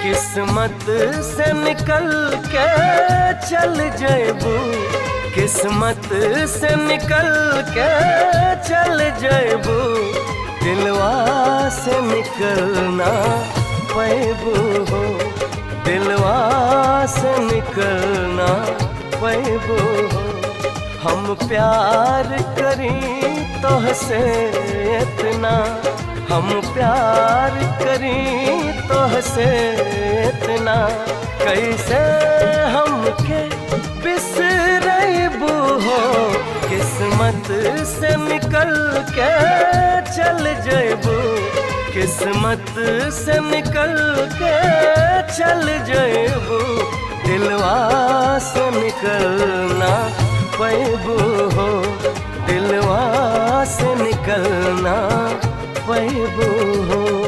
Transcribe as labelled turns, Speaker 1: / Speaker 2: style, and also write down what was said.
Speaker 1: किस्मत से निकल के चल जैबू, किस्मत से निकल के चल जैबू, दिलवा से निकलना पैबू हो, दिलवा से निकलना पैबू हो। हम प्यार करी तोहसे इतना, हम प्यार करी तोहसे इतना, कैसे हमके बिसरैबू हो। किस्मत से निकल के चल जैबू, किस्मत से निकल के चल जैबू, दिलवा से निकलना पैबू हो, दिलवा से निकलना पैबू हो।